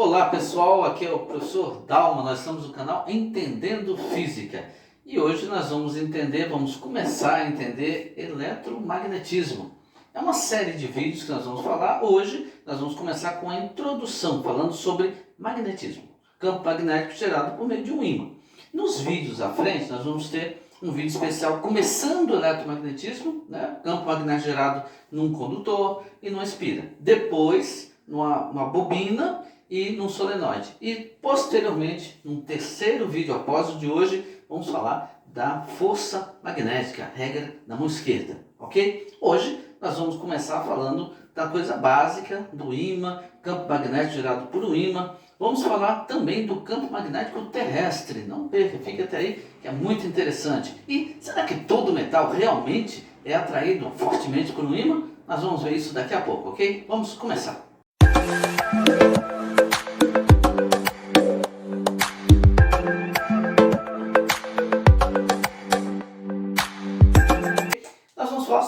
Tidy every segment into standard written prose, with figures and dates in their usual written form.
Olá pessoal, aqui é o professor Dalma, nós estamos no canal Entendendo Física e hoje nós vamos começar a entender eletromagnetismo. É uma série de vídeos que nós vamos falar. Hoje nós vamos começar com a introdução, falando sobre magnetismo, campo magnético gerado por meio de um ímã. Nos vídeos à frente nós vamos ter um vídeo especial começando o eletromagnetismo, campo magnético gerado num condutor e numa espira. Depois, numa bobina e num solenoide. E posteriormente, num terceiro vídeo após o de hoje, vamos falar da força magnética, regra da mão esquerda, ok? Hoje nós vamos começar falando da coisa básica do ímã, campo magnético gerado por um ímã. Vamos falar também do campo magnético terrestre, não perca, fique até aí que é muito interessante. E será que todo metal realmente é atraído fortemente por um ímã? Nós vamos ver isso daqui a pouco, ok? Vamos começar.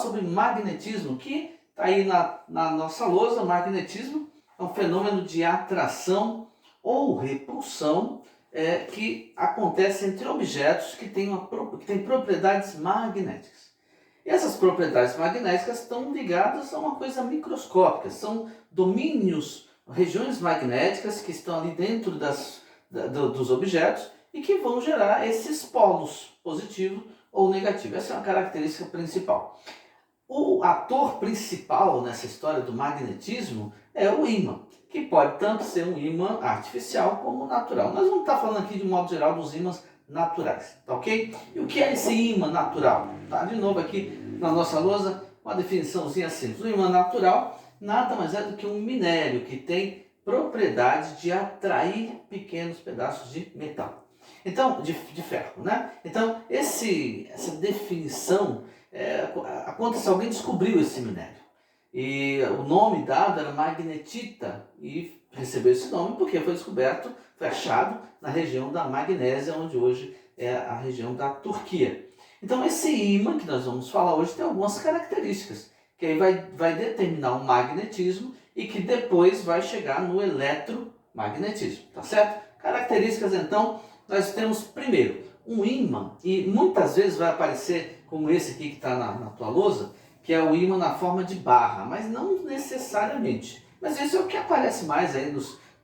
Sobre magnetismo, que está aí na nossa lousa. Magnetismo é um fenômeno de atração ou repulsão que acontece entre objetos que têm propriedades magnéticas. E essas propriedades magnéticas estão ligadas a uma coisa microscópica, são domínios, regiões magnéticas que estão ali dentro dos objetos e que vão gerar esses polos, positivo ou negativo. Essa é uma característica principal. O ator principal nessa história do magnetismo é o ímã, que pode tanto ser um ímã artificial como natural. Nós vamos estar falando aqui de modo geral dos ímãs naturais, tá ok? E o que é esse ímã natural? Tá de novo aqui na nossa lousa uma definiçãozinha simples. O ímã natural nada mais é do que um minério que tem propriedade de atrair pequenos pedaços de metal. Então, de ferro, né? Então, essa definição aconteceu, alguém descobriu esse minério. E o nome dado era magnetita e recebeu esse nome porque foi descoberto, foi achado na região da Magnésia, onde hoje é a região da Turquia. Então, esse ímã que nós vamos falar hoje tem algumas características que aí vai determinar o magnetismo e que depois vai chegar no eletromagnetismo, tá certo? Características, então, nós temos primeiro um ímã, e muitas vezes vai aparecer como esse aqui que está na tua lousa, que é o ímã na forma de barra, mas não necessariamente. Mas isso é o que aparece mais aí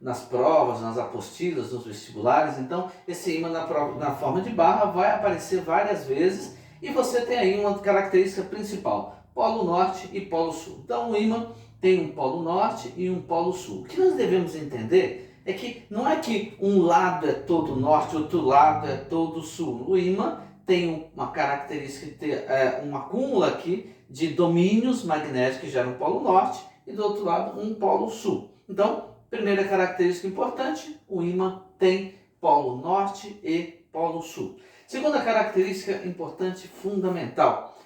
nas provas, nas apostilas, nos vestibulares. Então, esse ímã na forma de barra vai aparecer várias vezes e você tem aí uma característica principal, polo norte e polo sul. Então, o ímã tem um polo norte e um polo sul. O que nós devemos entender é que não é que um lado é todo norte, outro lado é todo sul. O ímã tem uma característica de ter um acúmulo aqui de domínios magnéticos que geram um polo norte e do outro lado um polo sul. Então, primeira característica importante, o ímã tem polo norte e polo sul. Segunda característica importante, fundamental,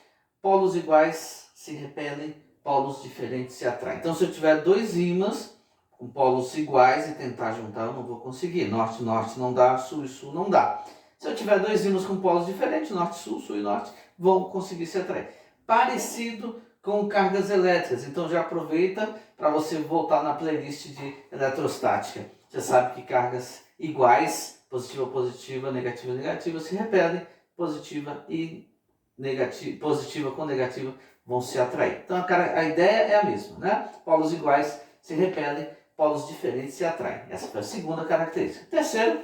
polos iguais se repelem, polos diferentes se atraem. Então, se eu tiver dois ímãs com polos iguais e tentar juntar, eu não vou conseguir. Norte, norte não dá, sul e sul não dá. Se eu tiver dois ímãs com polos diferentes, norte, sul e norte, vão conseguir se atrair. Parecido com cargas elétricas. Então já aproveita para você voltar na playlist de eletrostática. Você sabe que cargas iguais, positiva, positiva, negativa, negativa, se repelem, positiva e negativa, positiva com negativa vão se atrair. Então a ideia é a mesma, né? Polos iguais se repelem, polos diferentes se atraem. Essa foi a segunda característica. Terceiro,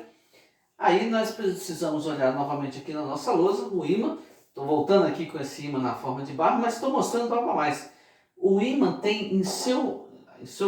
aí nós precisamos olhar novamente aqui na nossa lousa, o ímã. Estou voltando aqui com esse ímã na forma de barra, mas estou mostrando algo a mais. O ímã tem em seu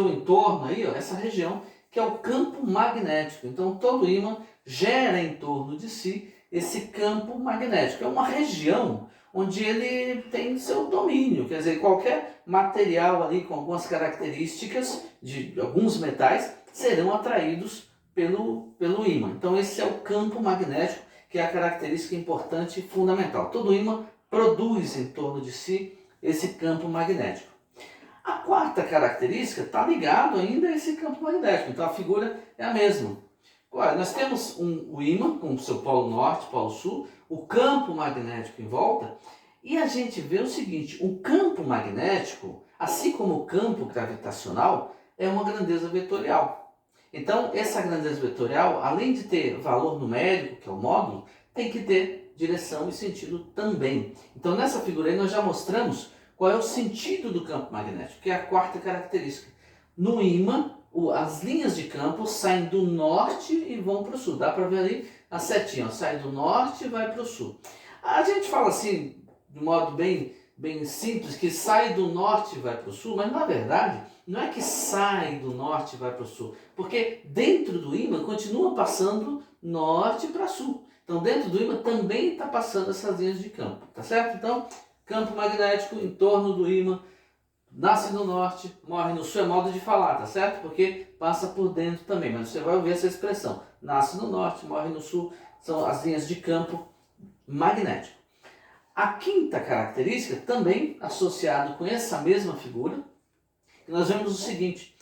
entorno aí, ó, essa região, que é o campo magnético. Então todo ímã gera em torno de si esse campo magnético. É uma região onde ele tem seu domínio, quer dizer, qualquer material ali com algumas características de alguns metais serão atraídos pelo ímã. Então esse é o campo magnético, que é a característica importante e fundamental. Todo ímã produz em torno de si esse campo magnético. A quarta característica está ligado ainda a esse campo magnético, então a figura é a mesma. Olha, nós temos o ímã com o seu polo norte, polo sul, o campo magnético em volta, e a gente vê o seguinte, o campo magnético, assim como o campo gravitacional, é uma grandeza vetorial. Então, essa grandeza vetorial, além de ter valor numérico, que é o módulo, tem que ter direção e sentido também. Então, nessa figura aí, nós já mostramos qual é o sentido do campo magnético, que é a quarta característica. No ímã, as linhas de campo saem do norte e vão para o sul. Dá para ver ali a setinha, ó, sai do norte e vai para o sul. A gente fala assim, de modo bem simples, que sai do norte e vai para o sul, mas na verdade não é que sai do norte e vai para o sul, porque dentro do ímã continua passando norte para sul. Então dentro do ímã também está passando essas linhas de campo, tá certo? Então, campo magnético em torno do ímã, nasce no norte, morre no sul, é modo de falar, tá certo? Porque passa por dentro também, mas você vai ouvir essa expressão, nasce no norte, morre no sul, são as linhas de campo magnético. A quinta característica, também associado com essa mesma figura, nós vemos o seguinte,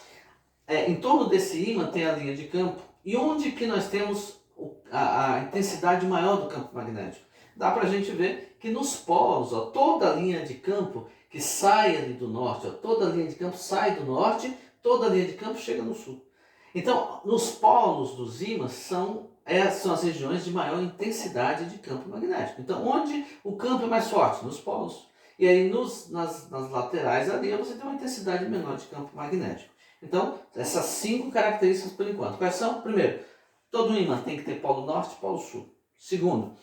em torno desse ímã tem a linha de campo, e onde que nós temos a intensidade maior do campo magnético? Dá para a gente ver que nos polos, ó, toda a linha de campo que sai ali do norte, ó, toda a linha de campo sai do norte, toda a linha de campo chega no sul. Então, nos polos dos ímãs são as regiões de maior intensidade de campo magnético. Então, onde o campo é mais forte? Nos polos. E aí, nas laterais ali, você tem uma intensidade menor de campo magnético. Então, essas 5 características por enquanto. Quais são? Primeiro, todo ímã tem que ter polo norte e polo sul. Segundo,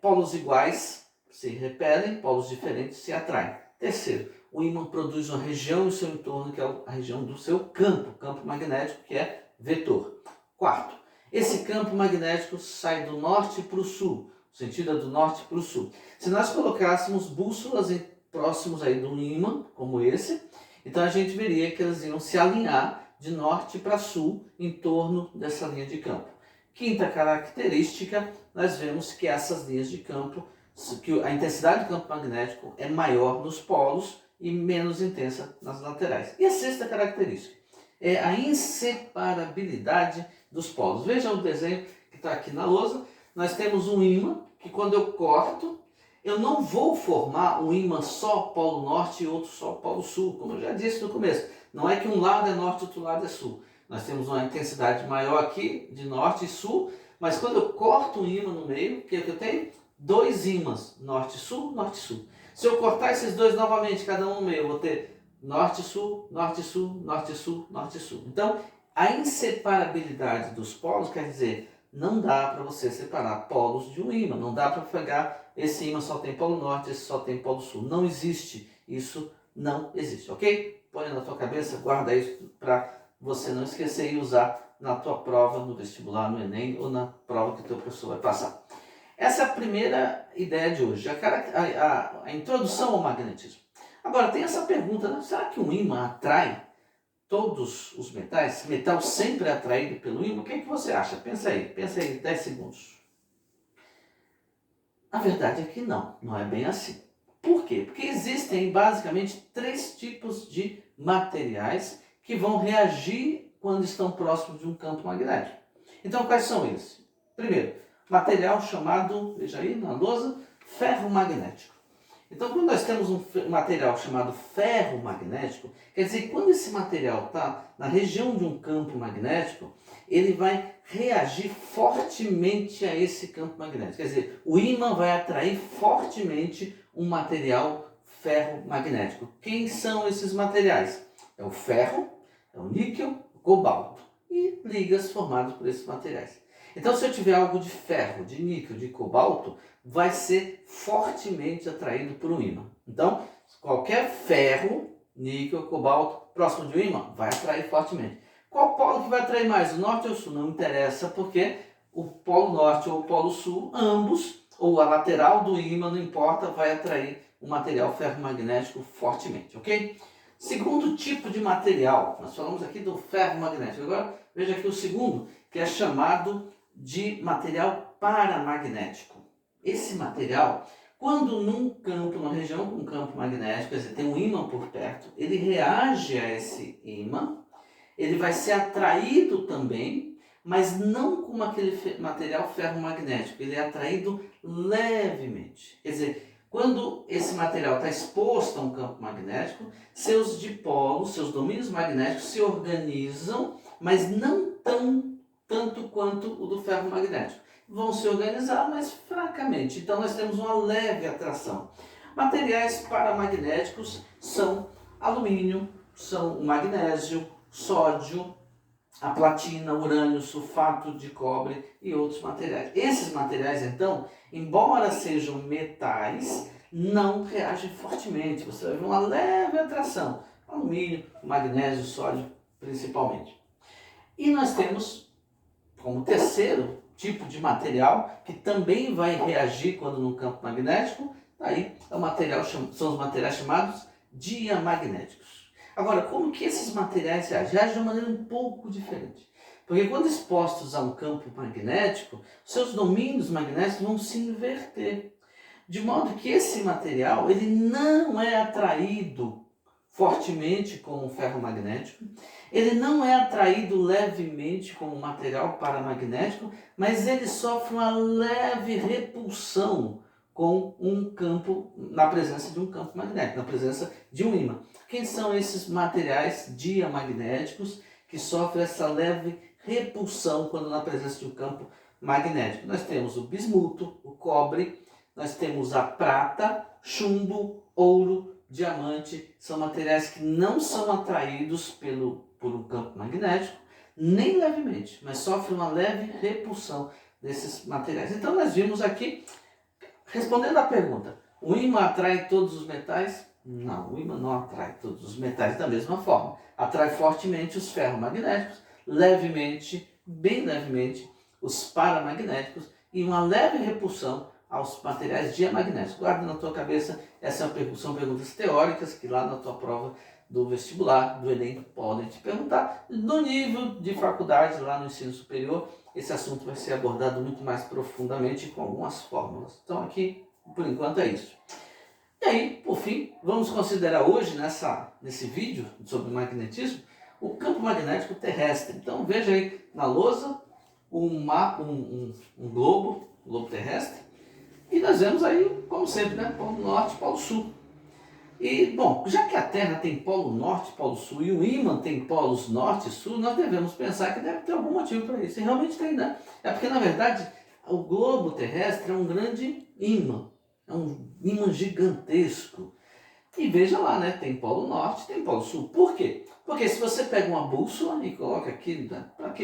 polos iguais se repelem, polos diferentes se atraem. Terceiro, o ímã produz uma região em seu entorno, que é a região do seu campo magnético, que é vetor. Quarto, esse campo magnético sai do norte para o sul, o sentido é do norte para o sul. Se nós colocássemos bússolas próximos aí do ímã, como esse, então a gente veria que elas iam se alinhar de norte para sul em torno dessa linha de campo. Quinta característica, nós vemos que essas linhas de campo, que a intensidade do campo magnético é maior nos polos e menos intensa nas laterais. E a sexta característica é a inseparabilidade dos polos. Vejam o desenho que está aqui na lousa. Nós temos um ímã que quando eu corto, eu não vou formar um ímã só polo norte e outro só polo sul, como eu já disse no começo. Não é que um lado é norte e outro lado é sul. Nós temos uma intensidade maior aqui de norte e sul, mas quando eu corto um ímã no meio, o que eu tenho? 2 ímãs, norte-sul, norte-sul. Se eu cortar esses dois novamente, cada um no meio, eu vou ter norte-sul, norte-sul, norte-sul, norte-sul. Então, a inseparabilidade dos polos quer dizer, não dá para você separar polos de um ímã, não dá para pegar esse ímã só tem polo norte, esse só tem polo sul. Não existe, isso não existe, ok? Põe na tua cabeça, guarda isso para você não esquecer e usar na tua prova, no vestibular, no Enem ou na prova que o teu professor vai passar. Essa é a primeira ideia de hoje, a introdução ao magnetismo. Agora, tem essa pergunta, né? Será que um ímã atrai todos os metais? Metal sempre é atraído pelo ímã? O que você acha? Pensa aí 10 segundos. A verdade é que não é bem assim. Por quê? Porque existem basicamente 3 tipos de materiais que vão reagir quando estão próximos de um campo magnético. Então, quais são eles? Primeiro, material chamado, veja aí na lousa, ferro magnético. Então, quando nós temos um material chamado ferro magnético, quer dizer que quando esse material está na região de um campo magnético, ele vai reagir fortemente a esse campo magnético. Quer dizer, o ímã vai atrair fortemente um material ferro magnético. Quem são esses materiais? É o ferro, é o níquel, o cobalto e ligas formadas por esses materiais. Então, se eu tiver algo de ferro, de níquel, de cobalto, vai ser fortemente atraído por um ímã. Então, qualquer ferro, níquel, cobalto, próximo de um ímã, vai atrair fortemente. Qual polo que vai atrair mais, o norte ou o sul? Não interessa, porque o polo norte ou o polo sul, ambos, ou a lateral do ímã, não importa, vai atrair um material ferromagnético fortemente, ok? Segundo tipo de material, nós falamos aqui do ferro magnético. Agora, veja aqui o segundo, que é chamado de material paramagnético. Esse material, quando num campo, numa região com campo magnético, quer dizer, tem um ímã por perto, ele reage a esse ímã, ele vai ser atraído também, mas não como aquele material ferromagnético, ele é atraído levemente. Quer dizer, quando esse material está exposto a um campo magnético, seus dipolos, seus domínios magnéticos se organizam mas não tanto quanto o do ferro magnético. Vão se organizar, mas fracamente. Então nós temos uma leve atração. Materiais paramagnéticos são alumínio, são o magnésio, sódio, a platina, urânio, sulfato de cobre e outros materiais. Esses materiais, então, embora sejam metais, não reagem fortemente. Você vai ver uma leve atração. Alumínio, magnésio, sódio, principalmente. E nós temos, como terceiro tipo de material, que também vai reagir quando no campo magnético, aí é o material, são os materiais chamados diamagnéticos. Agora, como que esses materiais reagem? Reagem de uma maneira um pouco diferente. Porque quando expostos a um campo magnético, seus domínios magnéticos vão se inverter. De modo que esse material ele não é atraído fortemente como um ferro magnético, ele não é atraído levemente como um material paramagnético, mas ele sofre uma leve repulsão com um campo, na presença de um campo magnético, na presença de um ímã. Quem são esses materiais diamagnéticos que sofrem essa leve repulsão quando na presença de um campo magnético? Nós temos o bismuto, o cobre, nós temos a prata, chumbo, ouro, diamante. São materiais que não são atraídos por um campo magnético, nem levemente, mas sofrem uma leve repulsão desses materiais. Então nós vimos aqui, respondendo à pergunta, o ímã atrai todos os metais? Não, o ímã não atrai todos os metais da mesma forma. Atrai fortemente os ferromagnéticos, levemente, bem levemente, os paramagnéticos e uma leve repulsão aos materiais diamagnéticos. Guarda na tua cabeça, são perguntas teóricas que lá na tua prova do vestibular, do Enem, podem te perguntar. No nível de faculdade, lá no ensino superior, esse assunto vai ser abordado muito mais profundamente com algumas fórmulas. Então aqui, por enquanto, é isso. E aí, por fim, vamos considerar hoje, nesse vídeo sobre magnetismo, o campo magnético terrestre. Então veja aí na lousa um globo terrestre, e nós vemos aí, como sempre, né, polo norte, polo sul. E, bom, já que a Terra tem polo norte, polo sul, e o ímã tem polos norte e sul, nós devemos pensar que deve ter algum motivo para isso. E realmente tem, né? É porque, na verdade, o globo terrestre é um grande ímã. É um ímã gigantesco. E veja lá, né? Tem polo norte, tem polo sul. Por quê? Porque se você pega uma bússola e coloca aqui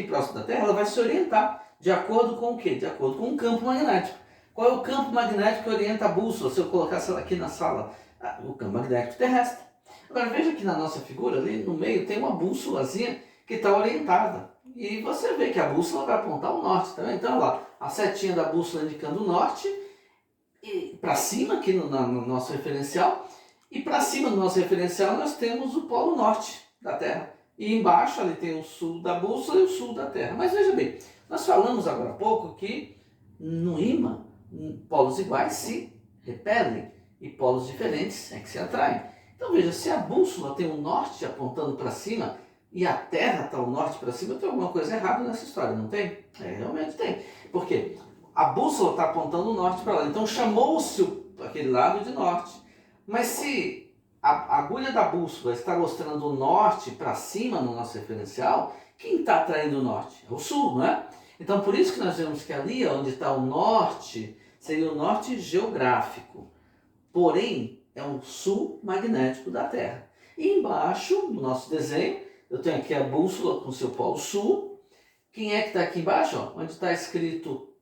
próximo da Terra, ela vai se orientar de acordo com o quê? De acordo com um campo magnético. Qual é o campo magnético que orienta a bússola? Se eu colocasse ela aqui na sala, o campo magnético terrestre. Agora veja aqui na nossa figura, ali no meio tem uma bússolazinha que está orientada. E você vê que a bússola vai apontar o norte também. Então, lá, a setinha da bússola indicando o norte, e para cima aqui no nosso referencial, e para cima do nosso referencial nós temos o polo norte da Terra. E embaixo ali tem o sul da bússola e o sul da Terra. Mas veja bem, nós falamos agora há pouco que no ímã, polos iguais se repelem e polos diferentes é que se atraem. Então veja, se a bússola tem o norte apontando para cima e a Terra está o norte para cima, tem alguma coisa errada nessa história, não tem? Realmente tem. Por quê? A bússola está apontando o norte para lá, então chamou-se aquele lado de norte. Mas se a agulha da bússola está mostrando o norte para cima no nosso referencial, quem está atraindo o norte? É o sul, não é? Então por isso que nós vemos que ali onde está o norte, seria o norte geográfico. Porém, é o sul magnético da Terra. E embaixo, no nosso desenho, eu tenho aqui a bússola com seu polo sul. Quem é que está aqui embaixo? Ó, onde está escrito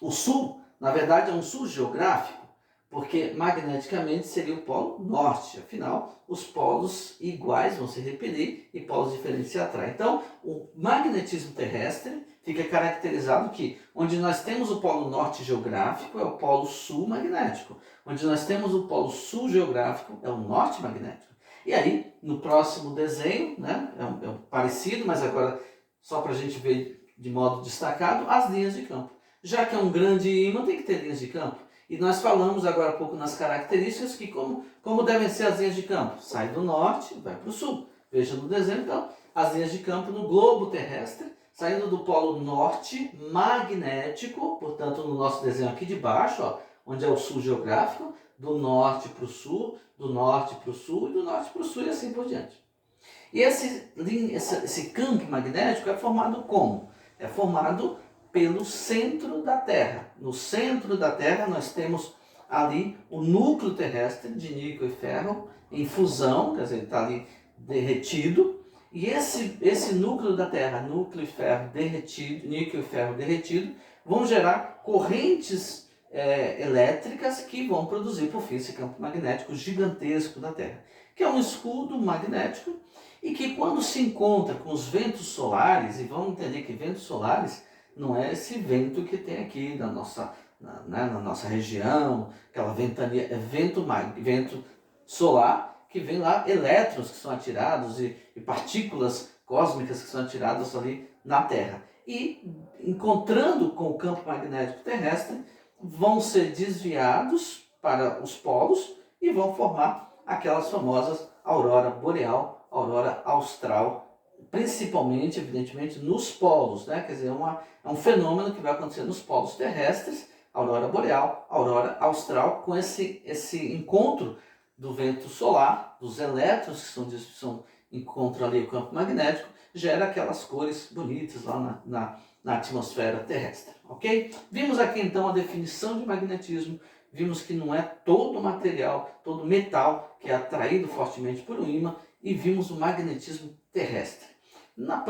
o sul, na verdade é um sul geográfico, porque magneticamente seria o polo norte. Afinal, os polos iguais vão se repelir e polos diferentes se atraem. Então, o magnetismo terrestre fica caracterizado que onde nós temos o polo norte geográfico é o polo sul magnético. Onde nós temos o polo sul geográfico é o norte magnético. E aí, no próximo desenho, né, é parecido, mas agora só para a gente ver de modo destacado, as linhas de campo. Já que é um grande ímã, tem que ter linhas de campo. E nós falamos agora há pouco nas características que como devem ser as linhas de campo. Sai do norte, vai para o sul. Veja no desenho, então, as linhas de campo no globo terrestre, saindo do polo norte magnético, portanto, no nosso desenho aqui de baixo, ó, onde é o sul geográfico, do norte para o sul, do norte para o sul e do norte para o sul e assim por diante. E esse campo magnético é formado como? É formado pelo centro da Terra. No centro da Terra nós temos ali o núcleo terrestre de níquel e ferro em fusão, quer dizer, ele está ali derretido. E esse núcleo da Terra, núcleo e ferro derretido, níquel e ferro derretido, vão gerar correntes elétricas que vão produzir, por fim, esse campo magnético gigantesco da Terra, que é um escudo magnético e que, quando se encontra com os ventos solares, e vamos entender que ventos solares não é esse vento que tem aqui na nossa região, aquela ventania, é vento solar, que vem lá elétrons que são atirados e partículas cósmicas que são atiradas ali na Terra. E, encontrando com o campo magnético terrestre, vão ser desviados para os polos e vão formar aquelas famosas aurora boreal, aurora austral, principalmente, evidentemente, nos polos, né? Quer dizer, é um fenômeno que vai acontecer nos polos terrestres, aurora boreal, aurora austral, com esse encontro do vento solar, dos elétrons que encontram ali o campo magnético, gera aquelas cores bonitas lá na atmosfera terrestre, ok? Vimos aqui então a definição de magnetismo, vimos que não é todo material, todo metal que é atraído fortemente por um ímã, e vimos o magnetismo terrestre. No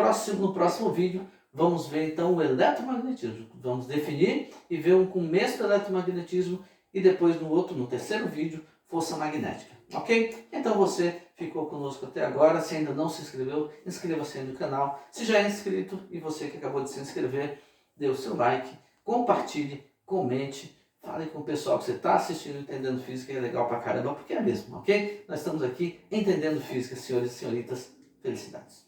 próximo vídeo vamos ver então o eletromagnetismo, vamos definir e ver um começo do eletromagnetismo e depois no terceiro vídeo, força magnética, ok? Então você ficou conosco até agora. Se ainda não se inscreveu, inscreva-se aí no canal. Se já é inscrito e você que acabou de se inscrever, dê o seu like, compartilhe, comente, fale com o pessoal que você está assistindo Entendendo Física, é legal pra caramba, porque é mesmo, ok? Nós estamos aqui entendendo física, senhores e senhoritas. Felicidades.